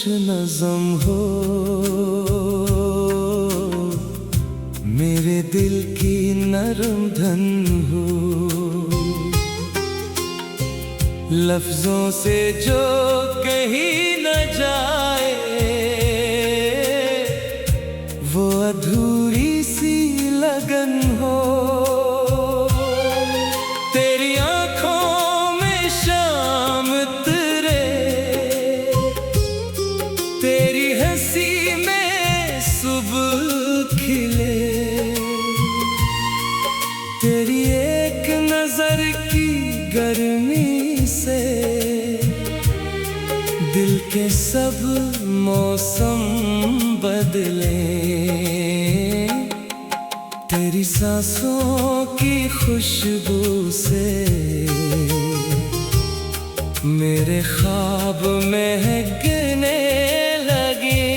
नज़म हो, मेरे दिल की नरम धन हो। लफ्जों से जो कही न जाए वो अधूरी सी लगन हो। तेरी आंखों में शाम उतरे, तेरी हंसी में सुबह खिले, तेरी एक नजर की गर्मी से दिल के सब मौसम बदले। तेरी सांसों की खुशबू से मेरे ख्वाब महकने लगे।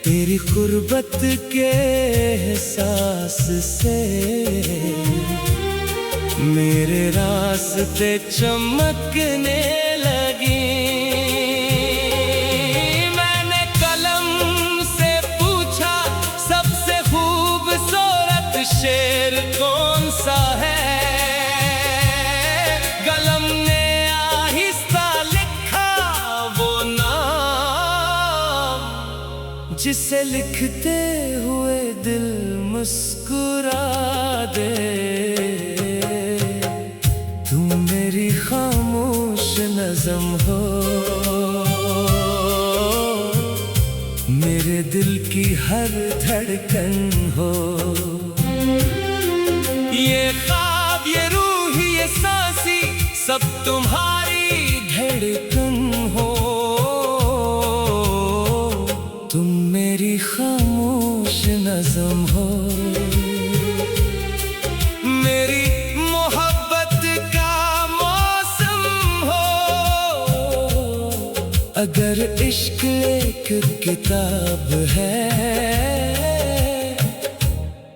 तेरी गुर्बत के एहसास से मेरे रास्ते चमकने लगे। मैंने कलम से पूछा सबसे खूबसूरत शेर कौन सा है। कलम ने आहिस्ता लिखा वो नाम जिसे लिखते हुए दिल मुस्कुरा दे। मेरी खामोश नज़म हो, मेरे दिल की हर धड़कन हो। ये ख्वाब, ये रूह, ये सांसी सब तुम्हारी धड़कन हो। तुम मेरी खामोश नज़म हो, मेरी अगर इश्क एक किताब है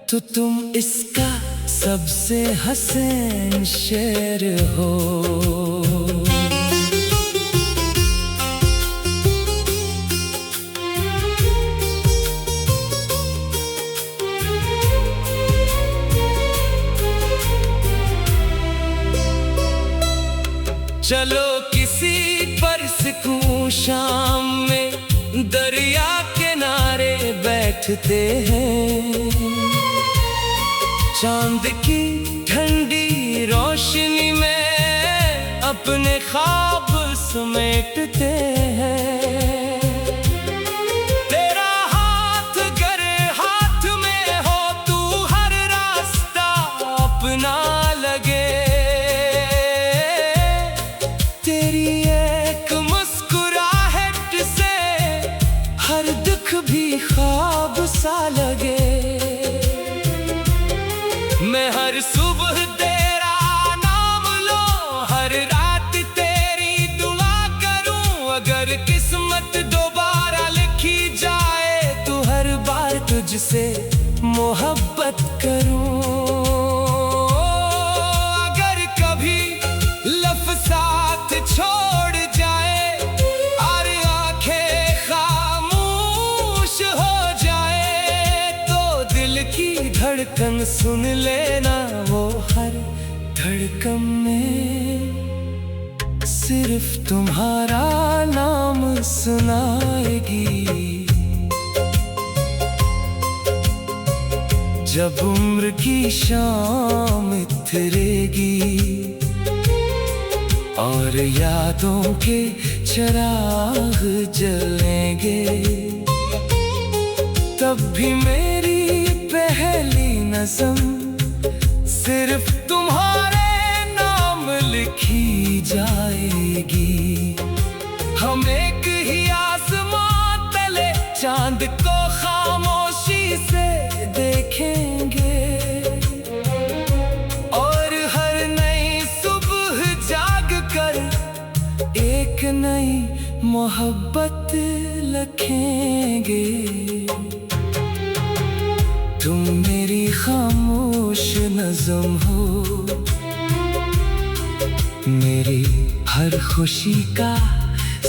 तो तुम इसका सबसे हसीन शेर हो। चलो किसी परसकूं शाम में दरिया किनारे बैठते हैं। चांद की ठंडी रोशनी में अपने ख्वाब समेटते हैं। तेरा हाथ अगर हाथ में हो तू हर रास्ता अपना लगे। तेरी एक मुस्कुराहट से हर दुख भी ख्वाब सा लगे। मैं हर सुबह तेरा नाम लूं, हर रात तेरी दुआ करूं। अगर किस्मत दोबारा लिखी जाए तो हर बार तुझसे मोहब्बत करूं। अगर कभी लफ्ज़ साथ छोड़ जाए और आंखें खामोश हो जाए तो दिल की धड़कन सुन लेना। वो हर धड़कन में सिर्फ तुम्हारा नाम सुनाएगी। जब उम्र की शाम इतरेगी और यादों के चिराग जलेंगे, तब भी मेरी पहली नज़म सिर्फ तुम्हारे नाम लिखी जाएगी। हम एक ही आसमां तले चांद को खामोशी से देखेंगे और हर नई सुबह जाग कर एक नई मोहब्बत लिखेंगे। तुम मेरी खामोश नज़म हो, मेरी हर खुशी का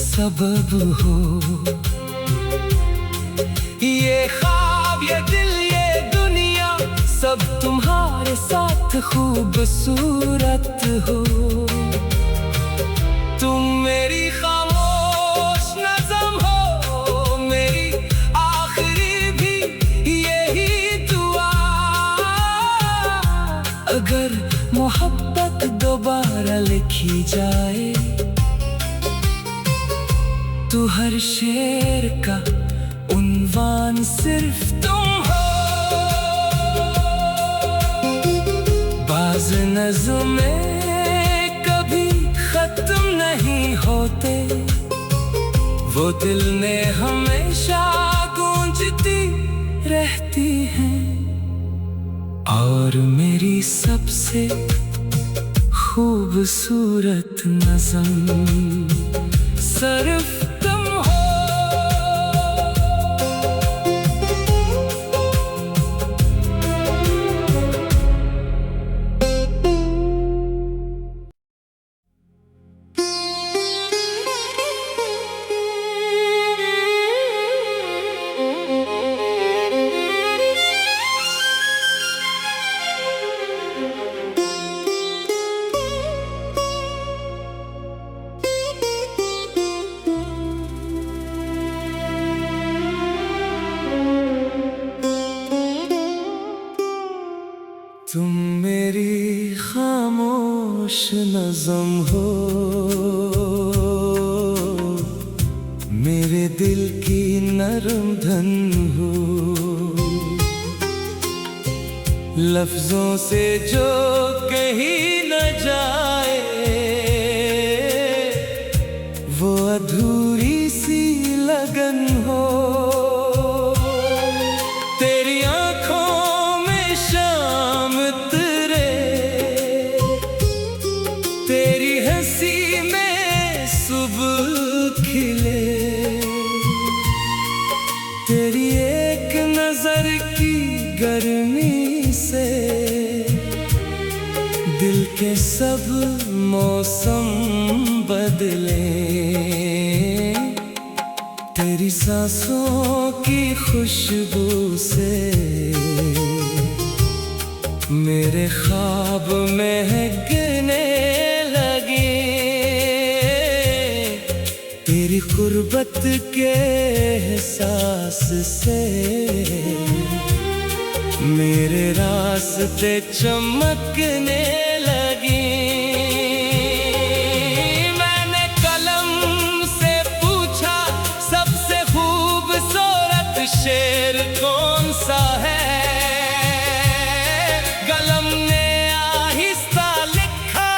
सबब हो। ये ख्वाब, ये दिल, ये दुनिया सब तुम्हारे साथ खूबसूरत हो। तुम मेरी खामोश नज़म हो, मेरी आखिरी भी यही दुआ। अगर मोहब्बत दोबारा लिखी जाए तो हर शेर का उन्वान सिर्फ तुम हो। बाज़ नज़्में कभी खत्म नहीं होते, वो दिल में हमेशा गूंजती रहती हैं। और मेरी सबसे खूबसूरत नज़म सिर्फ तुम हो। तुम मेरी खामोश नज़म हो, मेरे दिल की नरम धन हो। लफ्जों से जो कही न जाए वो अधूरी सी लगन हो। तेरी आँखों में शाम उतरे, तेरी हंसी में सुबह खिले। तेरी एक नजर की गर्मी से दिल के सब मौसम बदले। तेरी सांसों की खुशबू से मेरे ख्वाब महकने लगे। तेरी गुर्बत के एहसास से मेरे रास्ते चमकने लगी। मैंने कलम से पूछा सबसे खूबसूरत शेर कौन सा है। कलम ने आहिस्ता लिखा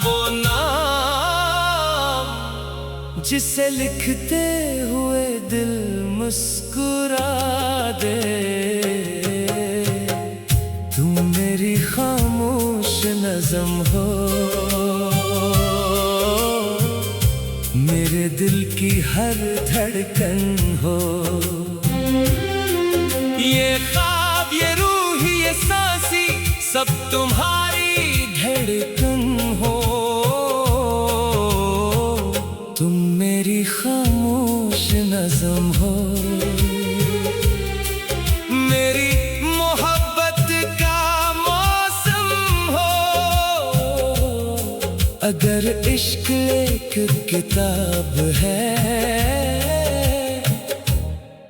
वो नाम जिसे लिखते हुए दिल मुस्कुरा दे। मेरी खामोश नज़म हो, मेरे दिल की हर धड़कन हो। ये ख्वाब, ये रूह, ये सांसी सब तुम्हारी धड़कन हो। तुम मेरी खामोश नज़म हो, मेरी अगर इश्क एक किताब है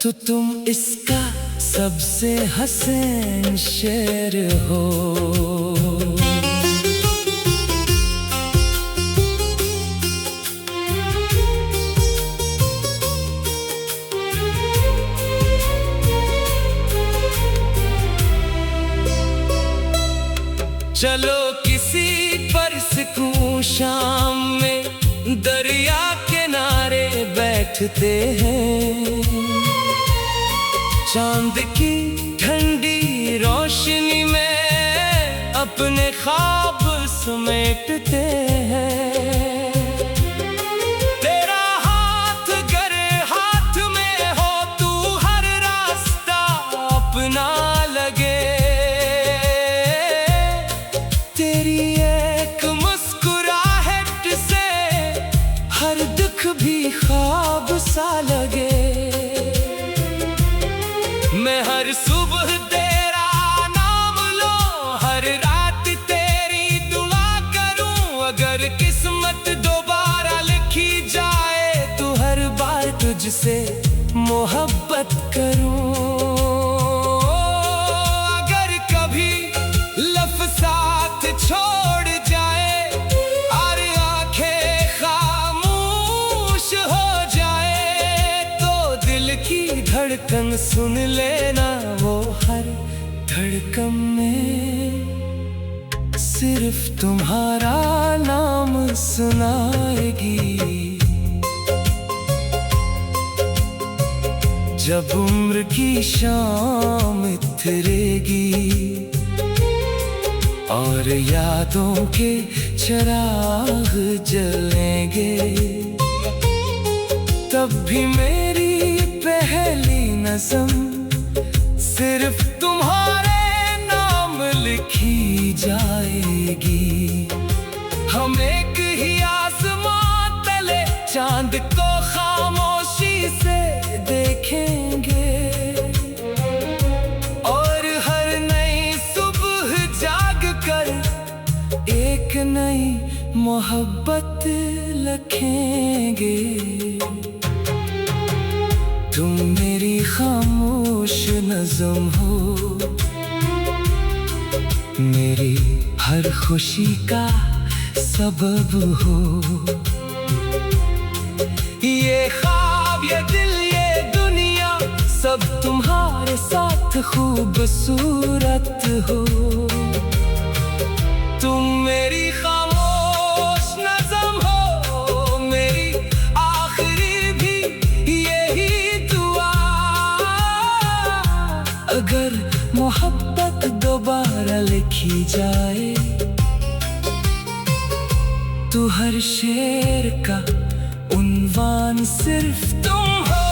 तो तुम इसका सबसे हसीन शेर हो। चलो किसी परसकूं शाम में दरिया किनारे बैठते हैं। चांद की ठंडी रोशनी में अपने ख्वाब समेटते हैं। तेरा हाथ अगर हाथ में हो तू हर रास्ता अपना लगे। तेरी एक मुस्कुराहट से हर दुख भी तुझसे मोहब्बत करूं। अगर कभी लफ्ज़ साथ छोड़ जाए और आंखें खामोश हो जाए, तो दिल की धड़कन सुन लेना, वो हर धड़कन में सिर्फ तुम्हारा नाम सुनाएगी। जब उम्र की शाम इतरेगी और यादों के चिराग जलेंगे, तब भी मेरी पहली नज़म सिर्फ तुम्हारे नाम लिखी जाएगी। हम एक ही आसमां तले चांद को खामोशी से देखेंगे, और हर नई सुबह जाग कर एक नई मोहब्बत लिखेंगे। तुम मेरी खामोश नज़म हो, मेरी हर खुशी का सबब हो। ये ख्वाब, ये दिल, ये दुनिया सब तुम्हारे साथ खूबसूरत हो। तुम मेरी खामोश नज़म हो, मेरी आखिरी भी यही दुआ। अगर मोहब्बत दोबारा लिखी जाए, तो हर शेर का उन्वान सिर्फ तुम हो।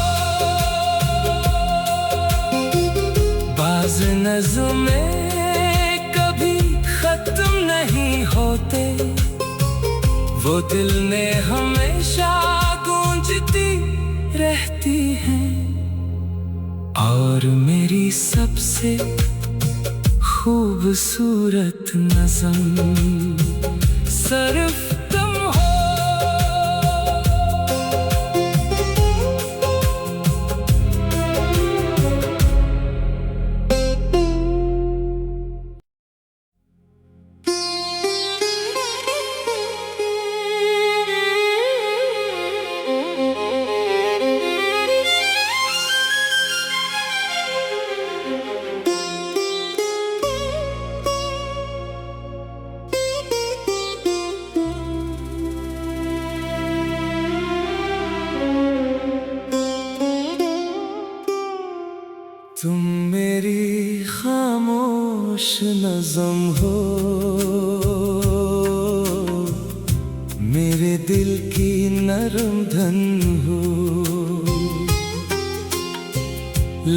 बाज़ नज़्में कभी खत्म नहीं होते, वो दिल में हमेशा गूंजती रहती हैं। और मेरी सबसे खूबसूरत नज़म सिर्फ तुम हो। तुम मेरी खामोश नज़म हो, मेरे दिल की नरम धन हो।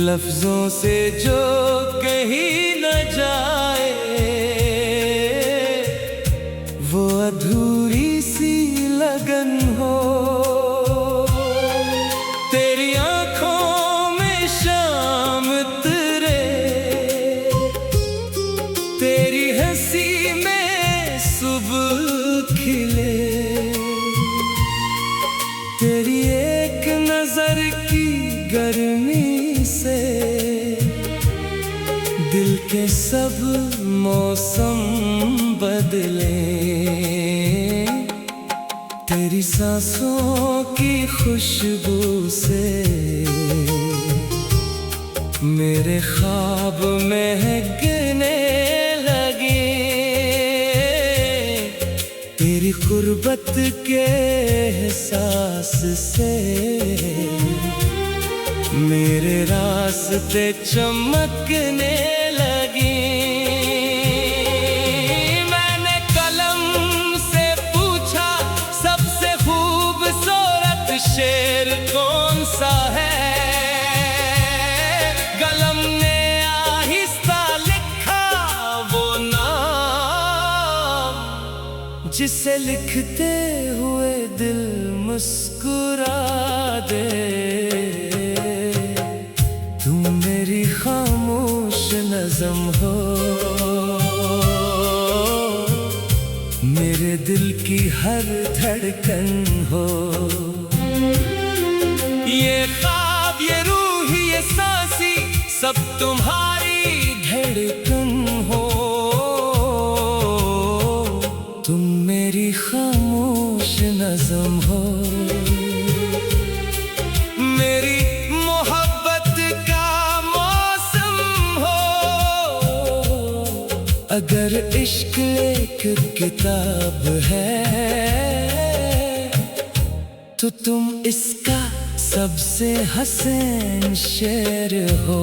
लफ्ज़ों से जो कही न जाए, वो अधूरी सी लगन हो। तेरी आँखों में शाम उतरे, तेरी हंसी में सुबह खिले, तेरी एक नजर की गर्मी से दिल के सब मौसम बदले। तेरी सांसों की खुशबू से मेरे ख्वाब महकने लगे। तेरी गुर्बत के एहसास से मेरे रास्ते चमकने लगे। मैंने कलम से पूछा सबसे खूबसूरत शेर कौन सा है। कलम ने आहिस्ता लिखा वो नाम, जिसे लिखते हुए दिल मुस्कुरा दे। तुम मेरी खामोश नज़म हो, मेरे दिल की हर धड़कन हो। ये ये ख्वाब, ये रूह, ये सांसी, सब तुम्हारी धड़कन हो। तुम मेरी खामोश नज़म हो, मेरी मोहब्बत का मौसम हो। अगर इश्क एक किताब है तो तुम इसका सबसे हसीन शेर हो।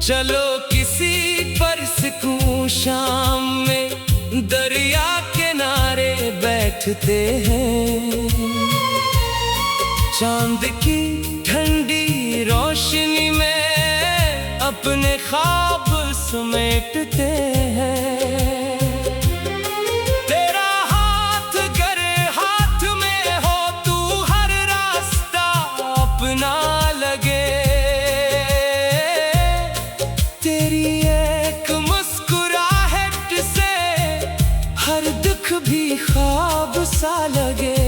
चलो किसी बरसकूं शाम में दरिया किनारे बैठते हैं, चांद की ठंडी रोशनी में अपने ख्वाब समेटते हैं। तेरा हाथ अगर हाथ में हो, तू हर रास्ता अपना लगे। तेरी एक मुस्कुराहट से हर दुख भी ख्वाब सा लगे।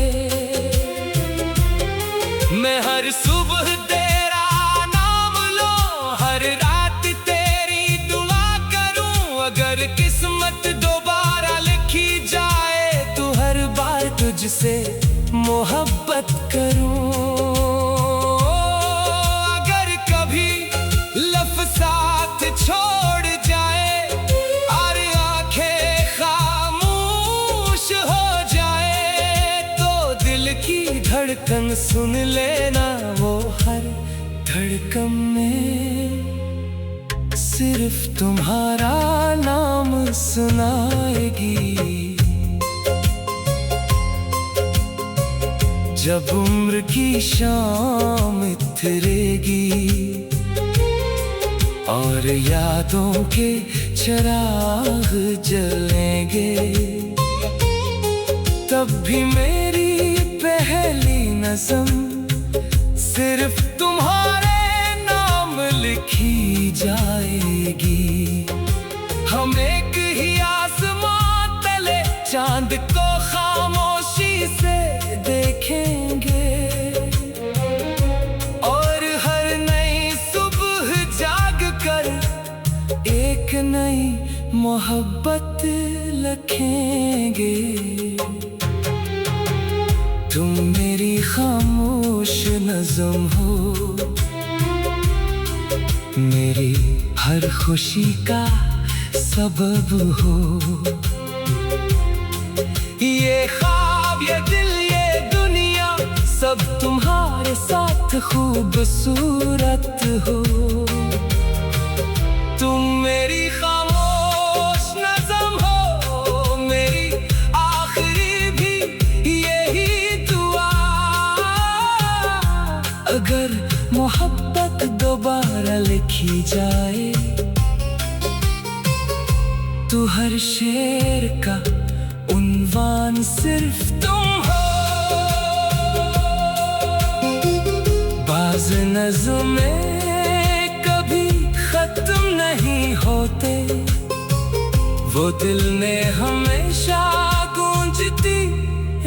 मैं हर सुबह तेरा नाम लूं, हर रात तेरी दुआ करूं। अगर किस्मत दोबारा लिखी जाए तो हर बार तुझसे मोहब्बत करूं। अगर कभी लफ्ज़ साथ छोड़ जाए और आंखें खामोश हो जाए, तो दिल की धड़कन सुन लेना। वो हर धड़कन में सिर्फ तुम्हारा नाम सुनाएगी। जब उम्र की शाम इतरेगी और यादों के चिराग जलेंगे, तब भी मेरी पहली नज़म सिर्फ तुम्हारे नाम लिखी जाएगी। हम एक ही आसमां तले चांद को खामोशी से देखेंगे, और हर नई सुबह जाग कर एक नई मोहब्बत लिखेंगे। तुम मेरी खामोश नज़म हो, मेरी हर खुशी का सबब हो। ये ख्वाब, ये दिल, ये दुनिया, सब तुम्हारे साथ खूबसूरत हो। तुम मेरी खामोश नज़म हो, मेरी आखिरी भी यही दुआ। अगर मोहब्बत दोबारा लिखी जाए तो हर शेर का उन्वान सिर्फ तुम हो। बाज़ नज़्में कभी खत्म नहीं होते, वो दिल में हमेशा गूंजती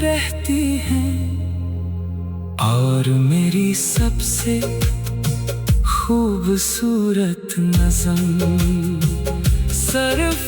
रहती हैं। और मेरी सबसे खूबसूरत नज़म सिर्फ